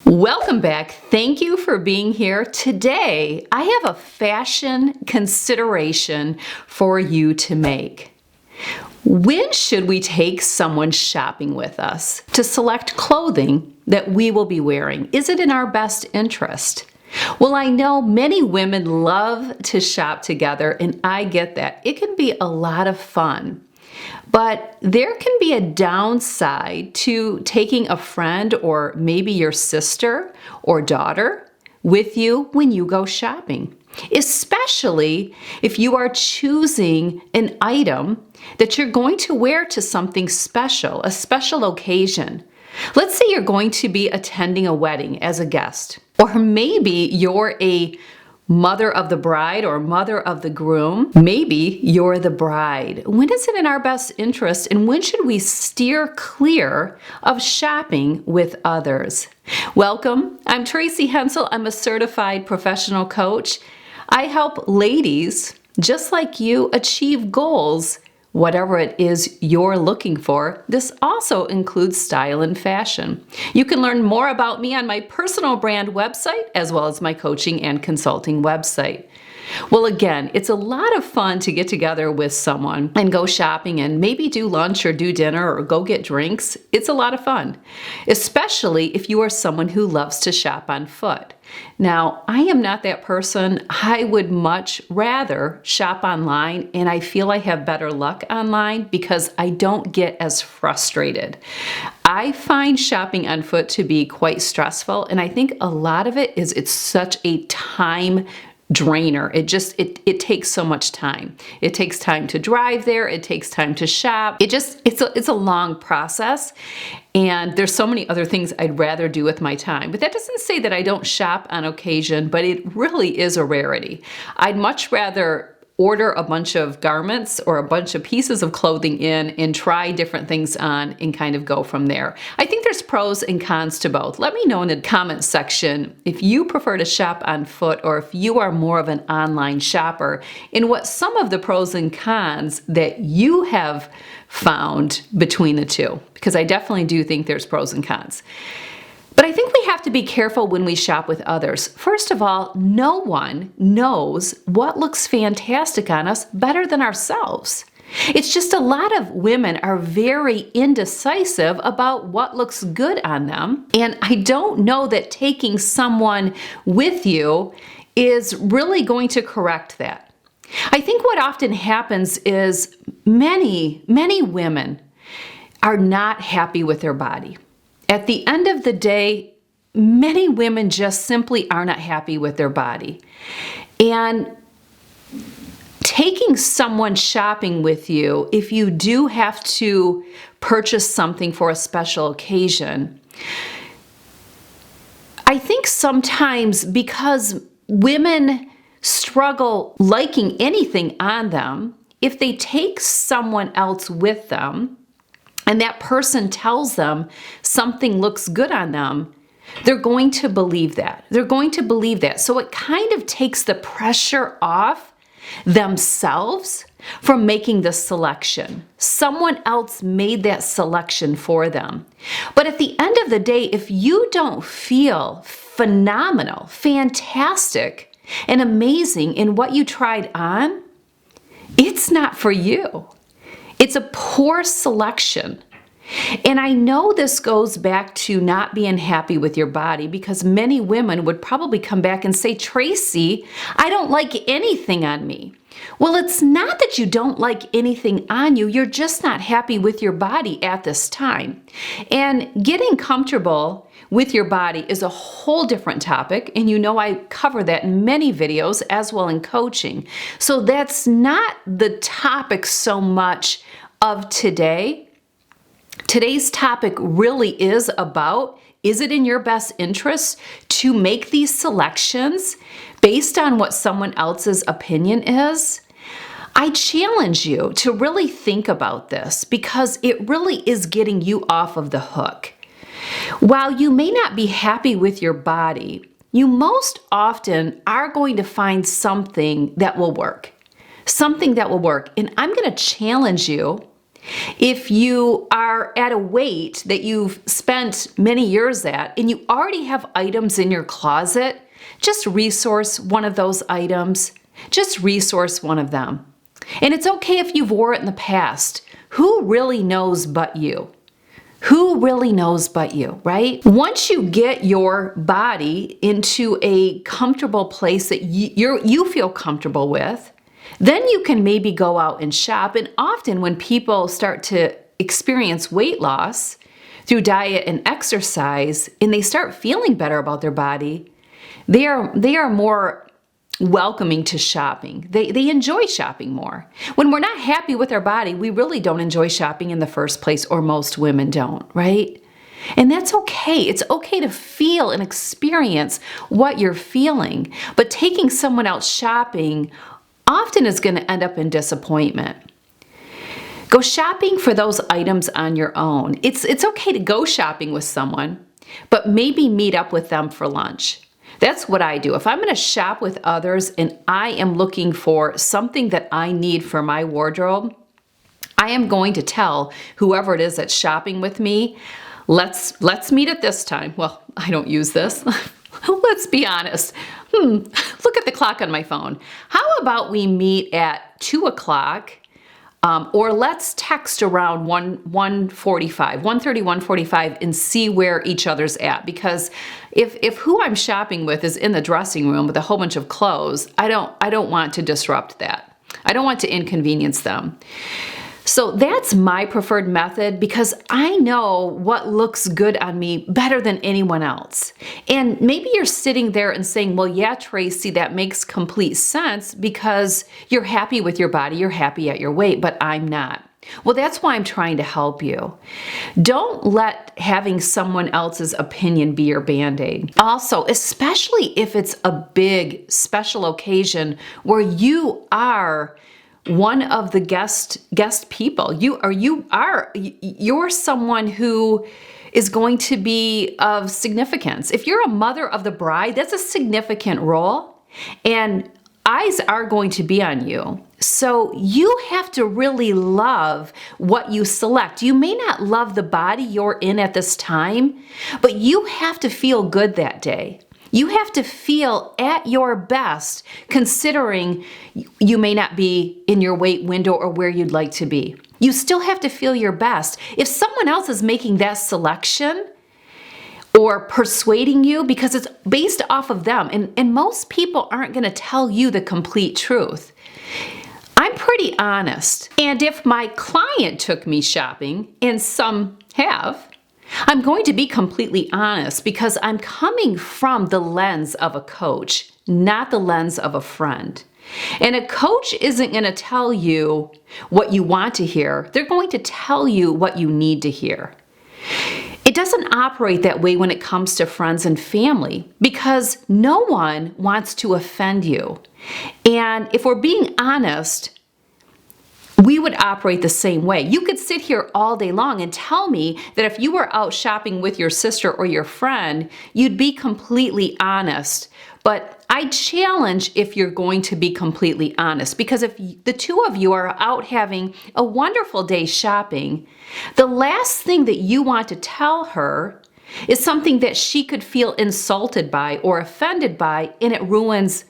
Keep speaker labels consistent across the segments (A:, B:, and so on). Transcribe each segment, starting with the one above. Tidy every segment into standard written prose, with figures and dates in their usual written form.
A: Welcome back. Thank you for being here. Today, I have a fashion consideration for you to make. When should we take someone shopping with us to select clothing that we will be wearing? Is it in our best interest? Well, I know many women love to shop together, and I get that. It can be a lot of fun. But there can be a downside to taking a friend or maybe your sister or daughter with you when you go shopping, especially if you are choosing an item that you're going to wear to something special, a special occasion. Let's say you're going to be attending a wedding as a guest, or maybe you're a mother of the bride or mother of the groom. Maybe you're the bride. When is it in our best interest, and when should we steer clear of shopping with others? Welcome. I'm Tracy Hensel. I'm a certified professional coach. I help ladies just like you achieve goals, whatever it is you're looking for. This also includes style and fashion. You can learn more about me on my personal brand website, as well as my coaching and consulting website. Well, again, it's a lot of fun to get together with someone and go shopping and maybe do lunch or do dinner or go get drinks. It's a lot of fun, especially if you are someone who loves to shop on foot. Now, I am not that person. I would much rather shop online, and I feel I have better luck online because I don't get as frustrated. I find shopping on foot to be quite stressful, and I think a lot of it is it's such a time drainer. It takes so much time. It takes time to drive there. It takes time to shop. It's a long process, and there's so many other things I'd rather do with my time. But that doesn't say that I don't shop on occasion, but it really is a rarity. I'd much rather order a bunch of garments or a bunch of pieces of clothing in and try different things on and kind of go from there. I think there's pros and cons to both. Let me know in the comments section if you prefer to shop on foot or if you are more of an online shopper, and what some of the pros and cons that you have found between the two, because I definitely do think there's pros and cons. But I think we have to be careful when we shop with others. First of all, no one knows what looks fantastic on us better than ourselves. It's just a lot of women are very indecisive about what looks good on them. And I don't know that taking someone with you is really going to correct that. I think what often happens is many women are not happy with their body. At the end of the day, many women just simply are not happy with their body. And taking someone shopping with you, if you do have to purchase something for a special occasion, I think sometimes because women struggle liking anything on them, if they take someone else with them, and that person tells them something looks good on them, they're going to believe that. They're going to believe that. So it kind of takes the pressure off themselves from making the selection. Someone else made that selection for them. But at the end of the day, if you don't feel phenomenal, fantastic, and amazing in what you tried on, it's not for you. It's a poor selection. And I know this goes back to not being happy with your body, because many women would probably come back and say, Tracy, I don't like anything on me. Well, it's not that you don't like anything on you. You're just not happy with your body at this time. And getting comfortable with your body is a whole different topic. And you know I cover that in many videos as well in coaching. So that's not the topic so much of today. Today's topic really is about, is it in your best interest to make these selections based on what someone else's opinion is? I challenge you to really think about this, because it really is getting you off of the hook. While you may not be happy with your body, you most often are going to find something that will work. Something that will work. And I'm going to challenge you If you are at a weight that you've spent many years at and you already have items in your closet, just resource one of those items. Just resource one of them. And it's okay if you've wore it in the past. Who really knows but you? Who really knows but you, right? Once you get your body into a comfortable place that you feel comfortable with, then you can maybe go out and shop. And often when people start to experience weight loss through diet and exercise, and they start feeling better about their body, they are more welcoming to shopping. They enjoy shopping more. When we're not happy with our body, we really don't enjoy shopping in the first place, or most women don't, right? And that's okay. It's okay to feel and experience what you're feeling. But taking someone else shopping often is going to end up in disappointment. Go shopping for those items on your own. It's okay to go shopping with someone, but maybe meet up with them for lunch. That's what I do. If I'm going to shop with others and I am looking for something that I need for my wardrobe, I am going to tell whoever it is that's shopping with me, let's meet at this time. Well, I don't use this. Let's be honest. Look at the clock on my phone. How about we meet at 2 o'clock? Or let's text around 1:45, 1:30, 1:45 and see where each other's at. Because if who I'm shopping with is in the dressing room with a whole bunch of clothes, I don't want to disrupt that. I don't want to inconvenience them. So that's my preferred method because I know what looks good on me better than anyone else. And maybe you're sitting there and saying, well, yeah, Tracy, that makes complete sense because you're happy with your body, you're happy at your weight, but I'm not. Well, that's why I'm trying to help you. Don't let having someone else's opinion be your Band-Aid. Also, especially if it's a big special occasion where you are one of the guest people. You're someone who is going to be of significance. If you're a mother of the bride, that's a significant role, and eyes are going to be on you. So you have to really love what you select. You may not love the body you're in at this time, but you have to feel good that day. You have to feel at your best, considering you may not be in your weight window or where you'd like to be. You still have to feel your best. If someone else is making that selection or persuading you because it's based off of them, and most people aren't going to tell you the complete truth. I'm pretty honest. And if my client took me shopping, and some have, I'm going to be completely honest because I'm coming from the lens of a coach, not the lens of a friend. And a coach isn't going to tell you what you want to hear. They're going to tell you what you need to hear. It doesn't operate that way when it comes to friends and family because no one wants to offend you. And if we're being honest, we would operate the same way. You could sit here all day long and tell me that if you were out shopping with your sister or your friend, you'd be completely honest. But I challenge if you're going to be completely honest, because if the two of you are out having a wonderful day shopping, the last thing that you want to tell her is something that she could feel insulted by or offended by, and it ruins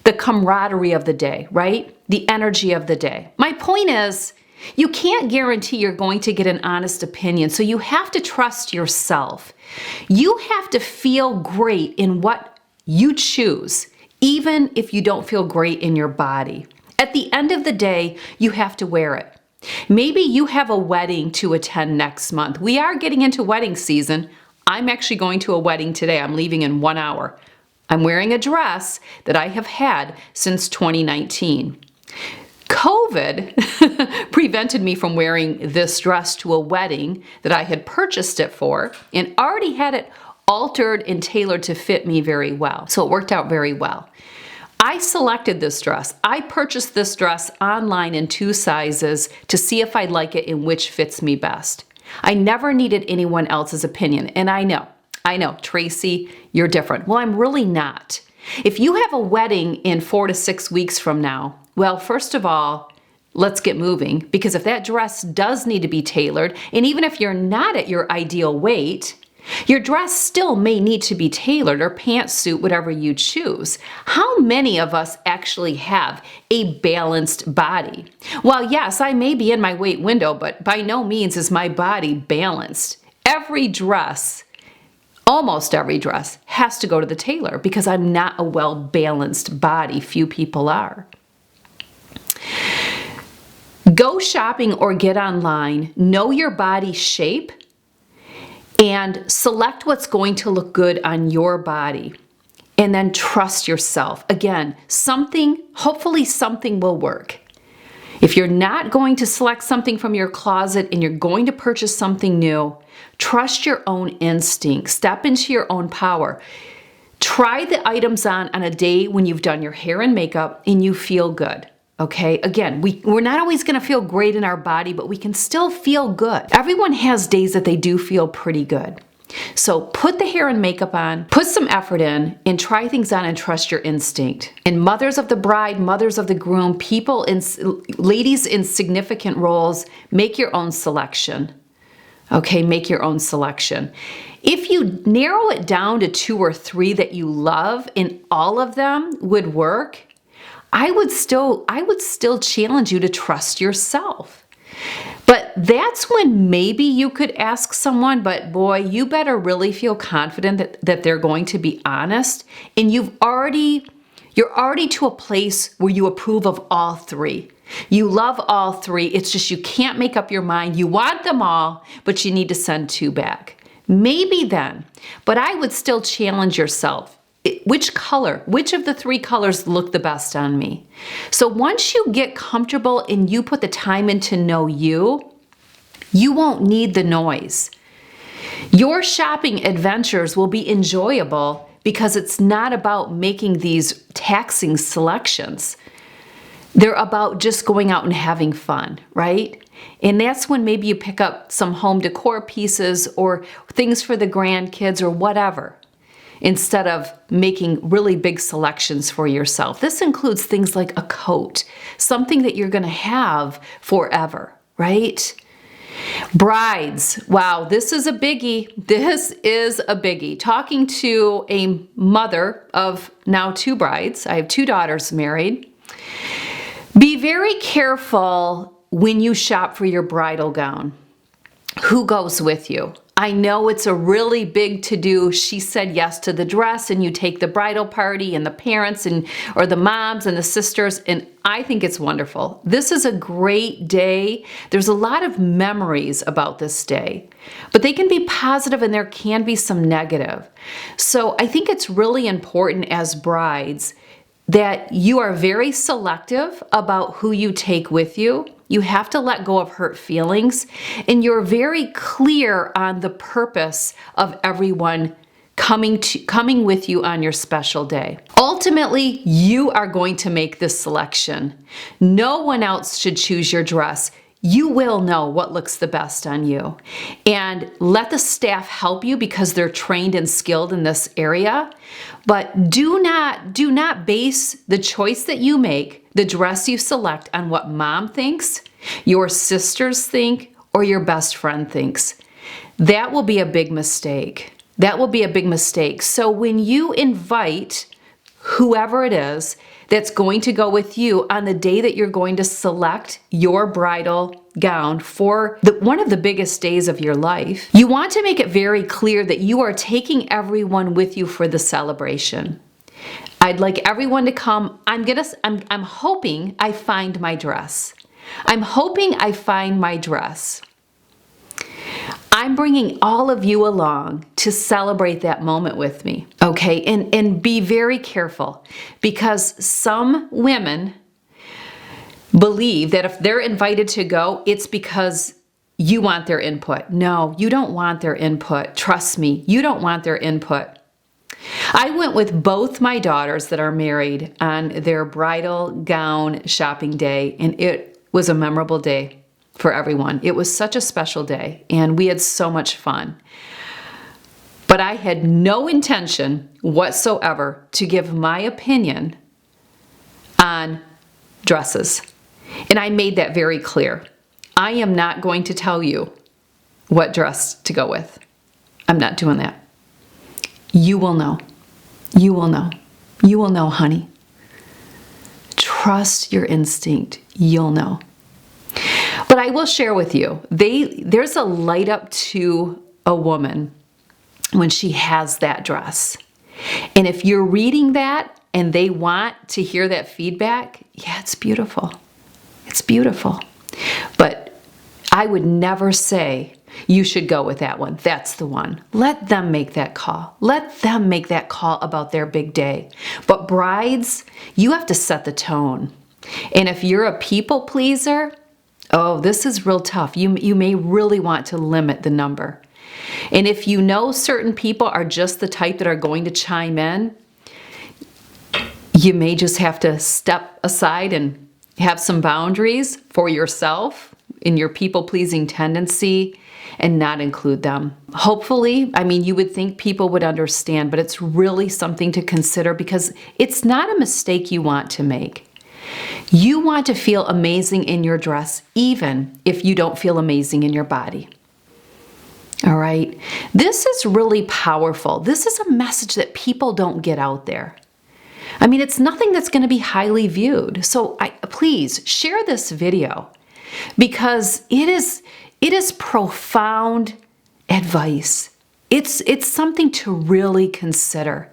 A: the camaraderie of the day, right? The energy of the day. My point is, you can't guarantee you're going to get an honest opinion, so you have to trust yourself. You have to feel great in what you choose, even if you don't feel great in your body. At the end of the day, you have to wear it. Maybe you have a wedding to attend next month. We are getting into wedding season. I'm actually going to a wedding today. I'm leaving in 1 hour. I'm wearing a dress that I have had since 2019. COVID prevented me from wearing this dress to a wedding that I had purchased it for and already had it altered and tailored to fit me very well. So it worked out very well. I selected this dress. I purchased this dress online in 2 sizes to see if I like it and which fits me best. I never needed anyone else's opinion, and I know, Tracy, you're different. Well, I'm really not. If you have a wedding in 4 to 6 weeks from now, well, first of all, let's get moving, because if that dress does need to be tailored, and even if you're not at your ideal weight, your dress still may need to be tailored, or pantsuit, whatever you choose. How many of us actually have a balanced body? Well, yes, I may be in my weight window, but by no means is my body balanced. Every dress, almost every dress, has to go to the tailor because I'm not a well-balanced body. Few people are. Go shopping or get online, know your body shape, and select what's going to look good on your body. And then trust yourself. Again, hopefully something will work. If you're not going to select something from your closet and you're going to purchase something new, trust your own instinct. Step into your own power. Try the items on a day when you've done your hair and makeup and you feel good. Okay, again, we're not always going to feel great in our body, but we can still feel good. Everyone has days that they do feel pretty good. So put the hair and makeup on, put some effort in, and try things on and trust your instinct. And mothers of the bride, mothers of the groom, ladies in significant roles, make your own selection. Okay, make your own selection. If you narrow it down to 2 or 3 that you love and all of them would work, I would still challenge you to trust yourself. But that's when maybe you could ask someone, but boy, you better really feel confident that they're going to be honest, and you're already to a place where you approve of all 3. You love all 3. It's just you can't make up your mind. You want them all, but you need to send 2 back. Maybe then, but I would still challenge yourself. Which of the 3 colors look the best on me? So once you get comfortable and you put the time in to know you won't need the noise. Your shopping adventures will be enjoyable because it's not about making these taxing selections. They're about just going out and having fun, right? And that's when maybe you pick up some home decor pieces or things for the grandkids or whatever, instead of making really big selections for yourself. This includes things like a coat, something that you're going to have forever, right? Brides, wow, this is a biggie. This is a biggie. Talking to a mother of now 2 brides, I have 2 daughters married. Be very careful when you shop for your bridal gown. Who goes with you? I know it's a really big to-do. She said yes to the dress, and you take the bridal party and the parents or the moms and the sisters, and I think it's wonderful. This is a great day. There's a lot of memories about this day, but they can be positive and there can be some negative. So I think it's really important as brides that you are very selective about who you take with you. You have to let go of hurt feelings, and you're very clear on the purpose of everyone coming with you on your special day. Ultimately, you are going to make this selection. No one else should choose your dress. You will know what looks the best on you. And let the staff help you because they're trained and skilled in this area. But do not base the choice that you make, the dress you select, on what mom thinks, your sisters think, or your best friend thinks. That will be a big mistake. That will be a big mistake. So when you invite whoever it is that's going to go with you on the day that you're going to select your bridal gown for one of the biggest days of your life, you want to make it very clear that you are taking everyone with you for the celebration. I'd like everyone to come. I'm hoping I find my dress. I'm hoping I find my dress. I'm bringing all of you along to celebrate that moment with me, okay? And be very careful, because some women believe that if they're invited to go, it's because you want their input. No, you don't want their input. Trust me, you don't want their input. I went with both my daughters that are married on their bridal gown shopping day, and it was a memorable day for everyone. It was such a special day, and we had so much fun. But I had no intention whatsoever to give my opinion on dresses. And I made that very clear. I am not going to tell you what dress to go with. I'm not doing that. You will know. You will know. You will know, honey. Trust your instinct. You'll know. But I will share with you, there's a light up to a woman when she has that dress. And if you're reading that and they want to hear that feedback, yeah, it's beautiful. It's beautiful. But I would never say you should go with that one. That's the one. Let them make that call. Let them make that call about their big day. But brides, you have to set the tone. And if you're a people pleaser, oh, this is real tough. You may really want to limit the number. And if you know certain people are just the type that are going to chime in, you may just have to step aside and have some boundaries for yourself in your people-pleasing tendency and not include them. Hopefully, I mean, you would think people would understand, but it's really something to consider because it's not a mistake you want to make. You want to feel amazing in your dress, even if you don't feel amazing in your body. All right? This is really powerful. This is a message that people don't get out there. I mean, it's nothing that's going to be highly viewed. So please share this video because it is profound advice. It's something to really consider.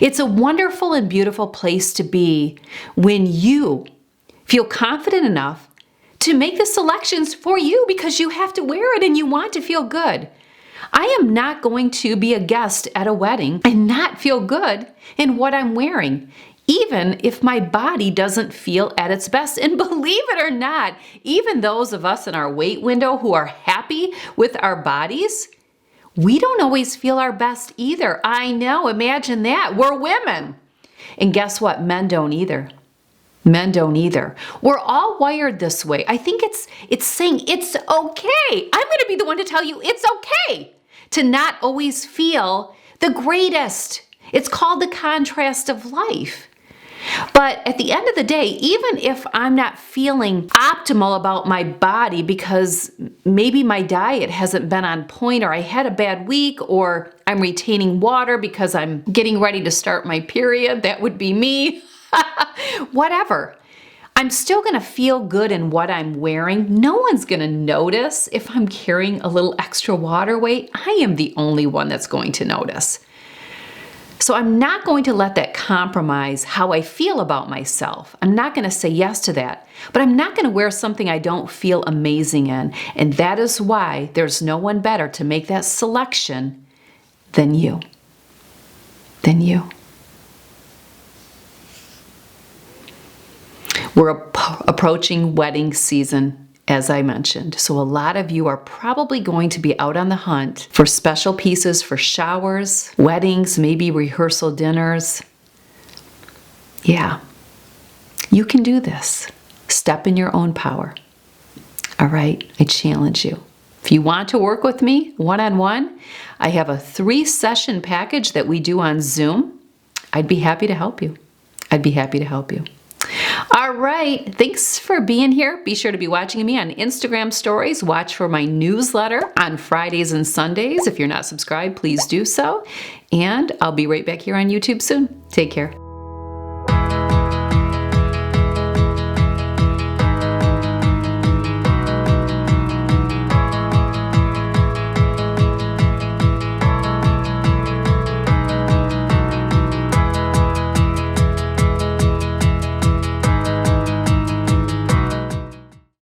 A: It's a wonderful and beautiful place to be when you feel confident enough to make the selections for you because you have to wear it and you want to feel good. I am not going to be a guest at a wedding and not feel good in what I'm wearing, even if my body doesn't feel at its best. And believe it or not, even those of us in our weight window who are happy with our bodies, we don't always feel our best either. I know, imagine that. We're women. And guess what? Men don't either. Men don't either. We're all wired this way. I think it's saying it's okay. I'm going to be the one to tell you it's okay to not always feel the greatest. It's called the contrast of life. But at the end of the day, even if I'm not feeling optimal about my body because maybe my diet hasn't been on point or I had a bad week or I'm retaining water because I'm getting ready to start my period, that would be me. Whatever. I'm still going to feel good in what I'm wearing. No one's going to notice if I'm carrying a little extra water weight. I am the only one that's going to notice. So I'm not going to let that compromise how I feel about myself. I'm not going to say yes to that. But I'm not going to wear something I don't feel amazing in. And that is why there's no one better to make that selection than you. Than you. We're approaching wedding season, as I mentioned. So a lot of you are probably going to be out on the hunt for special pieces for showers, weddings, maybe rehearsal dinners. Yeah, you can do this. Step in your own power. All right, I challenge you. If you want to work with me one-on-one, I have a 3-session package that we do on Zoom. I'd be happy to help you. I'd be happy to help you. All right, thanks for being here. Be sure to be watching me on Instagram stories. Watch for my newsletter on Fridays and Sundays. If you're not subscribed, please do so. And I'll be right back here on YouTube soon. Take care.